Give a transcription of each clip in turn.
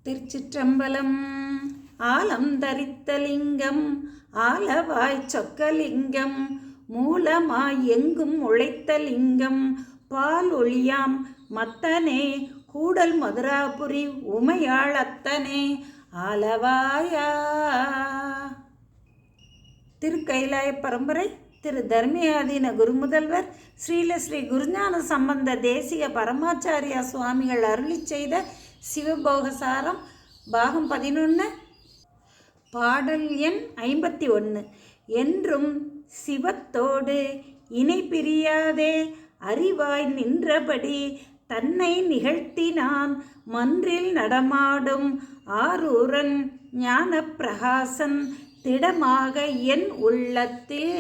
திருச்சிற்றம்பலம். ஆலம் தரித்த லிங்கம் ஆலவாய் சொக்கலிங்கம் மூலமாய் எங்கும் உழைத்த லிங்கம் பால் ஒளியாம் மத்தனே கூடல் மதுராபுரி உமையாள் அத்தனே ஆலவாயா. திருக்கைலாய பரம்பரை திரு தர்மியாதீன குருமுதல்வர் ஸ்ரீல ஸ்ரீ குருஞான சம்பந்த தேசிக பரமாச்சாரியா சுவாமிகள் அருளி செய்த சிவபோகசாரம் பாகம் 11 பாடல் எண் 51. என்றும் சிவத்தோடு இணை பிரியாதே அறிவாய் நின்றபடி தன்னை நிகழ்த்தினான் மன்றில் நடமாடும் ஆரூரன் ஞான பிரகாசன் திடமாக என் உள்ளத்தில்.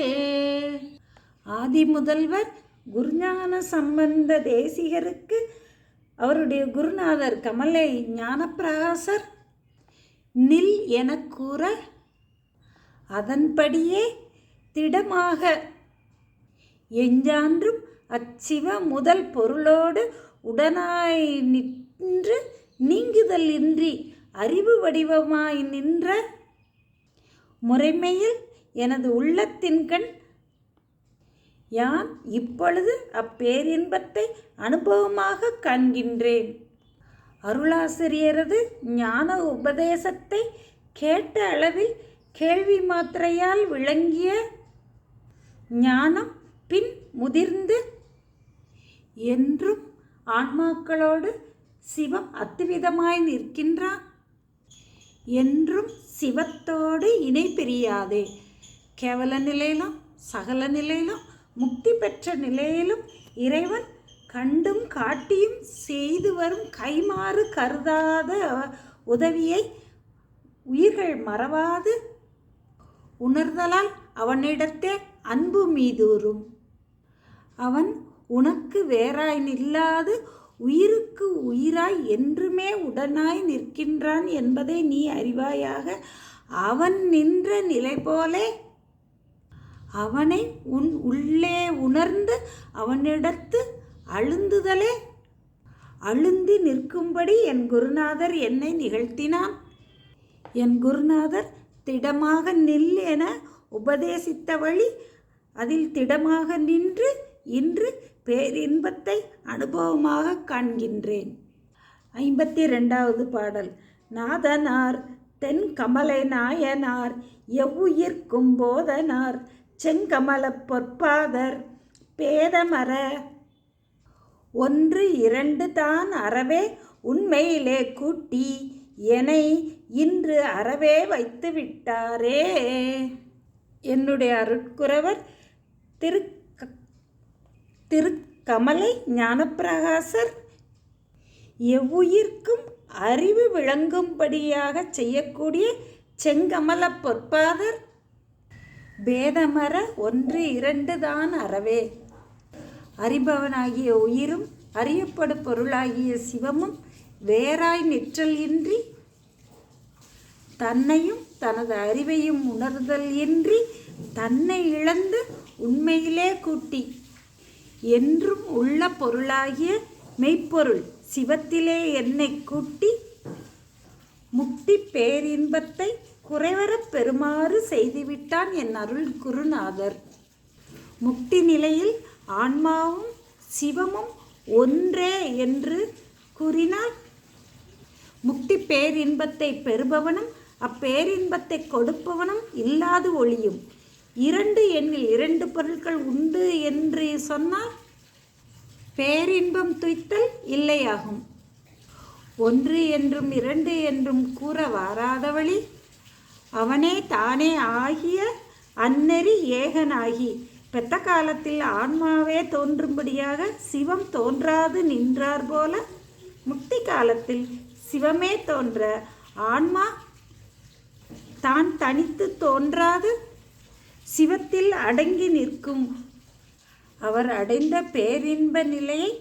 ஆதி முதல்வர் குருஞான சம்பந்த தேசிகருக்கு அவருடைய குருநாதர் கமலை ஞானப்பிரகாசர் நில் என கூற அதன்படியே திடமாக எஞ்சான்றும் அச்சிவ முதல் பொருளோடு உடனாய் நின்று நீங்குதல் இன்றி அறிவு வடிவமாய் நின்ற முறைமையில் எனது உள்ளத்தின்கண் யான் இப்பொழுது அப்பேரின்பத்தை அனுபவமாக காண்கின்றேன். அருளாசிரியரது ஞான உபதேசத்தை கேட்ட அளவில் கேள்வி மாத்திரையால் விளங்கிய ஞானம் பின் முதிர்ந்து என்றும் ஆன்மாக்களோடு சிவம் அத்துவிதமாய் நிற்கின்றான். என்றும் சிவத்தோடு இணை பிரியாதே. கேவல நிலையிலும் சகல நிலையிலும் முக்தி பெற்ற நிலையிலும் இறைவன் கண்டும் காட்டியும் செய்து வரும் கைமாறு கருதாத உதவியை உயிர்கள் மறவாது உணர்தலால் அவனிடத்தே அன்பு மீதூறும். அவன் உனக்கு வேறாய் நில்லாது உயிருக்கு உயிராய் என்றுமே உடனாய் நிற்கின்றான் என்பதை நீ அறிவாயாக. அவன் நின்ற நிலை போலே அவனை உன் உள்ளே உணர்ந்து அவனிடத்து அழுந்துதலே அழுந்தி நிற்கும்படி என் குருநாதர் என்னை நிகழ்த்தினான். என் குருநாதர் திடமாக நில் என உபதேசித்த வழி அதில் திடமாக நின்று இன்று பேரின்பத்தை அனுபவமாக காண்கின்றேன். 52வது பாடல். நாதனார் தென் கமலை நாயனார் எவ்வுயிர்க்கும் போதனார் செங்கமல பொற்பாதர் பேதமர ஒன்று இரண்டு தான் அறவே உண்மையிலே கூட்டி என்னை இன்று அறவே வைத்து விட்டாரே. என்னுடைய அருட்குரவர் திருக்கமலை ஞானப்பிரகாசர் எவ்வுயிர்க்கும் அறிவு விளங்கும்படியாக செய்யக்கூடிய செங்கமல பொற்பாதர் பேதமர ஒன்று இரண்டு தான் அறவே. அறிபவனாகிய உயிரும் அறியப்படும் பொருளாகிய சிவமும் வேறாய் நிற்றல் இன்றி தன்னையும் தனது அறிவையும் உணர்தல் இன்றி தன்னை இழந்து உண்மையிலே கூட்டி என்றும் உள்ள பொருளாகிய மெய்ப்பொருள் சிவத்திலே என்னை கூட்டி முக்தி பேரின்பத்தை குறைவரப் பெறுமாறு செய்துவிட்டான் என் அருள் குருநாதர். முக்தி நிலையில் ஆன்மாவும் சிவமும் ஒன்றே என்று கூறினால் முக்தி பேரின்பத்தை பெறுபவனும் அப்பேரின்பத்தை கொடுப்பவனும் இல்லாது ஒழியும். இரண்டு எண்ணில் இரண்டு பொருட்கள் உண்டு என்று சொன்னால் பேரின்பம் துய்த்தல் இல்லையாகும். ஒன்று என்றும் இரண்டு என்றும் கூற வாராத வழி அவனே தானே ஆகிய அந்நெறி ஏகனாகி பெத்த காலத்தில் ஆன்மாவே தோன்றும்படியாக சிவம் தோன்றாது நின்றார் போல முக்தி காலத்தில் சிவமே தோன்ற ஆன்மா தான் தனித்து தோன்றாது சிவத்தில் அடங்கி நிற்கும். அவர் அடைந்த பேரின்ப நிலையை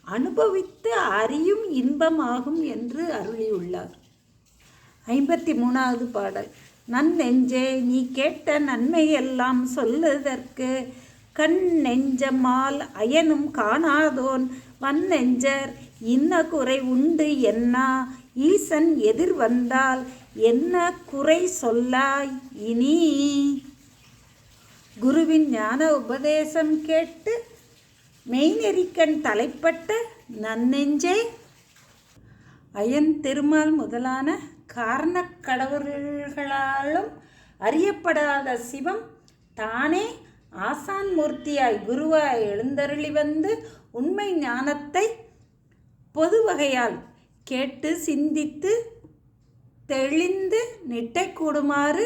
அனுபவித்து அறியும் இன்பமாகும் என்று அருளியுள்ளார். 53வது பாடல். நன்னெஞ்சே நீ கேட்ட நன்மையெல்லாம் சொல்லுதற்கு கண் நெஞ்சமால் அயனும் காணாதோன் வன்னெஞ்சர் இன்ன குறை உண்டு என்னா ஈசன் எதிர் வந்தால் என்ன குறை சொல்லாய் இனி. குருவின் ஞான உபதேசம் கேட்டு மெய்நெறிக்கண் தலைப்பட்ட நன்னெஞ்சே, அயன் திருமால் முதலான காரணக் கடவுள்களாலும் அறியப்படாத சிவம் தானே ஆசான் மூர்த்தியாய் குருவாய் எழுந்தருளி வந்து உண்மை ஞானத்தை பொது வகையால் கேட்டு சிந்தித்து தெளிந்து நிட்டை கூடுமாறு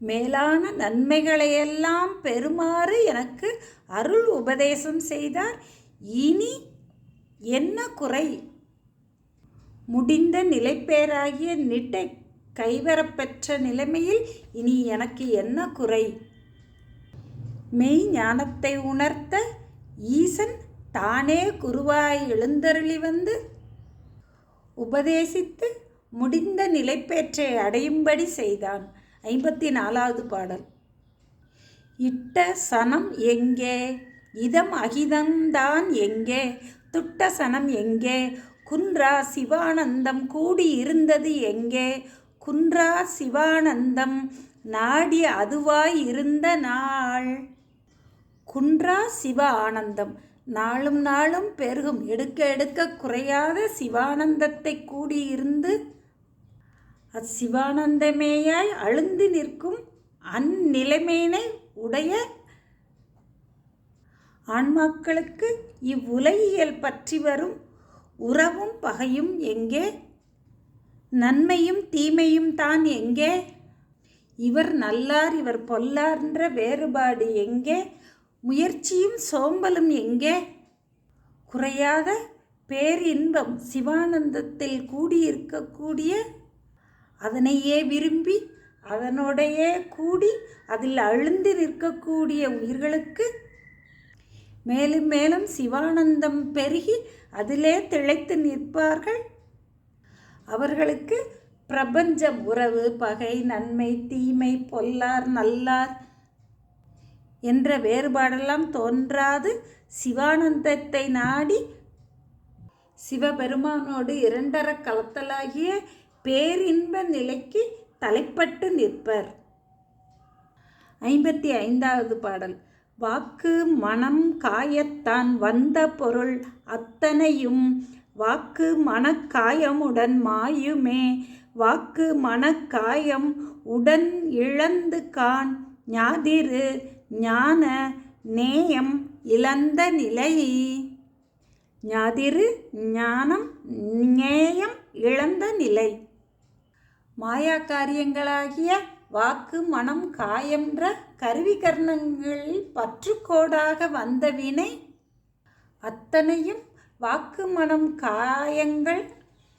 மேலான நன்மைகளையெல்லாம் பெறுமாறு எனக்கு அருள் உபதேசம் செய்தார். இனி என்ன குறை? முடிந்த நிலைப்பேராகிய நிட்டை கைவரப்பெற்ற நிலைமையில் இனி எனக்கு என்ன குறை? மெய் ஞானத்தை உணர்த்த ஈசன் தானே குருவாய் எழுந்தருளி வந்து உபதேசித்து முடிந்த நிலைப்பேற்றை அடையும்படி செய்தான். 54வது பாடல். இட்ட சனம் எங்கே? இதம் அகிதம்தான் எங்கே? துட்ட சனம் எங்கே? குன்றா சிவானந்தம் கூடியிருந்தது எங்கே? குன்றா சிவானந்தம் நாடி அதுவாய் இருந்த நாள். குன்றா சிவ ஆனந்தம் நாளும் நாளும் பெருகும் எடுக்க எடுக்க குறையாத சிவானந்தத்தை கூடியிருந்து அச்சிவானந்தமேயாய் அழுந்து நிற்கும் அந்நிலைமையினை உடைய ஆன்மாக்களுக்கு இவ்வுலகியல் பற்றி வரும் உறவும் பகையும் எங்கே? நன்மையும் தீமையும் தான் எங்கே? இவர் நல்லார் இவர் பொல்லார்ன்ற வேறுபாடு எங்கே? முயற்சியும் சோம்பலும் எங்கே? குறையாத பேரின்பம் சிவானந்தத்தில் கூடியிருக்கக்கூடிய அதனையே விரும்பி அதனோடையே கூடி அதில் அழுந்தி நிற்கக்கூடிய உயிர்களுக்கு மேலும் மேலும் சிவானந்தம் பெருகி அதிலே திளைத்து நிற்பார்கள். அவர்களுக்கு பிரபஞ்சம் உறவு பகை நன்மை தீமை பொல்லார் நல்லார் என்ற வேறுபாடெல்லாம் தோன்றாது சிவானந்தத்தை நாடி சிவபெருமானோடு இரண்டர கலத்தலாகிய பேரின்ப நிலைக்கு தலைப்பட்டு நிற்பர். 55வது பாடல். வாக்கு மனம் காயத்தான் வந்த பொருள் அத்தனையும் வாக்கு மனக்காயமுடன் மாயுமே. வாக்கு மனக்காயம் உடன் இழந்து காண் ஞாதிரு ஞான நேயம் இழந்த நிலை. ஞாதிரு ஞானம் நேயம் இழந்த நிலை. மாயா காரியங்களாகிய வாக்கு மனம் காயம்ன்ற கருவி கர்ணங்களில் பற்றுக்கோடாக வந்த வினை அத்தனையும் வாக்கு மனம் காயங்கள்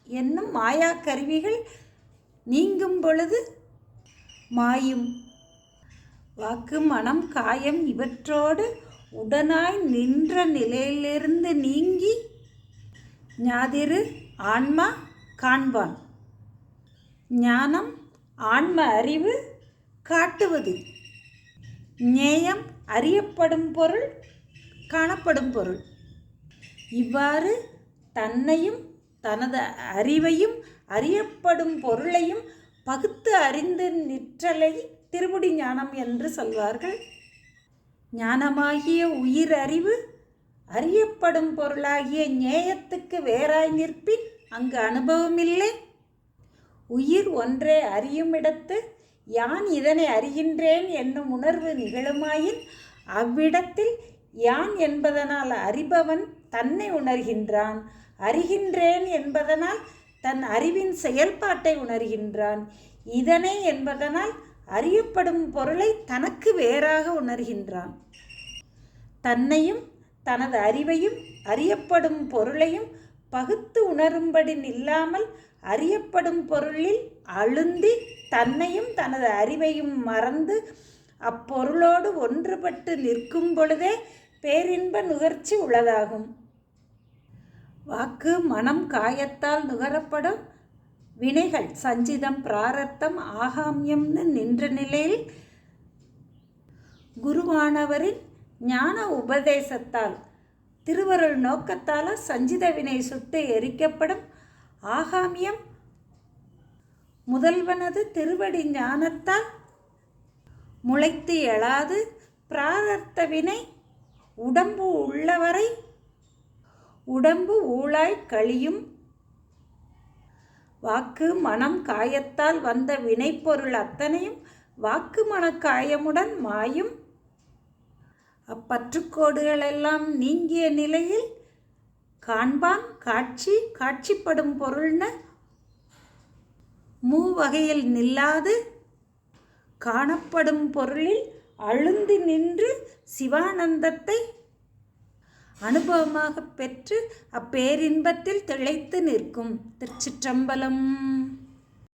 என்னும் மாயா கருவிகள் நீங்கும் பொழுது மாயும். வாக்கு மனம் காயம் இவற்றோடு உடனாய் நின்ற நிலையிலிருந்து நீங்கி ஞாதிரு ஆன்மா காண்பான். ஞானம் ஆன்ம அறிவு காட்டுவது. ஞேயம் அறியப்படும் பொருள் காணப்படும் பொருள். இவ்வாறு தன்னையும் தனது அறிவையும் அறியப்படும் பொருளையும் பகுத்து அறிந்து நிற்றலை திருமுடி ஞானம் என்று சொல்வார்கள். ஞானமாகிய உயிர் அறிவு அறியப்படும் பொருளாகிய ஞேயத்துக்கு வேறாய் நிற்பின் அங்கு அனுபவமில்லை. உயிர் ஒன்றே அறியுமிடத்து யான் இதனை அறிகின்றேன் என்னும் உணர்வு நிகழுமாயின் அவ்விடத்தில் யான் என்பதனால் அறிபவன் தன்னை உணர்கின்றான். அறிகின்றேன் என்பதனால் தன் அறிவின் செயல்பாட்டை உணர்கின்றான். இதனை என்பதனால் அறியப்படும் பொருளை தனக்கு வேறாக உணர்கின்றான். தன்னையும் தனது அறிவையும் அறியப்படும் பொருளையும் பகுத்து உணரும்படி நில்லாமல் அறியப்படும் பொருளில் அழுந்தி தன்னையும் தனது அறிவையும் மறந்து அப்பொருளோடு ஒன்றுபட்டு நிற்கும் பொழுதே பேரின்ப நுகர்ச்சி உள்ளதாகும். வாக்கு மனம் காயத்தால் நுகரப்படும் வினைகள் சஞ்சிதம் பிராரத்தம் ஆகாமியம்னு நின்ற நிலையில் குருவானவரின் ஞான உபதேசத்தால் திருவருள் நோக்கத்தால் சஞ்சித வினை சுட்டு எரிக்கப்படும். ஆகாமியம் முதல்வனது திருவடி ஞானத்தால் முளைத்து எழாது பிராரத்த வினை உடம்பு உள்ளவரை உடம்பு ஊழாய் கழியும். வாக்கு மனம் காயத்தால் வந்த வினைப்பொருள் அத்தனையும் வாக்கு மனக்காயமுடன் மாயும். அப்பற்றுக்கோடுகளெல்லாம் நீங்கிய நிலையில் காண்பான் காட்சிப்படும் பொருள்ன மூவகையில் நில்லாது காணப்படும் பொருளில் அழுந்தி நின்று சிவானந்தத்தை அனுபவமாக பெற்று அப்பேரின்பத்தில் திளைத்து நிற்கும். திருச்சிற்றம்பலம்.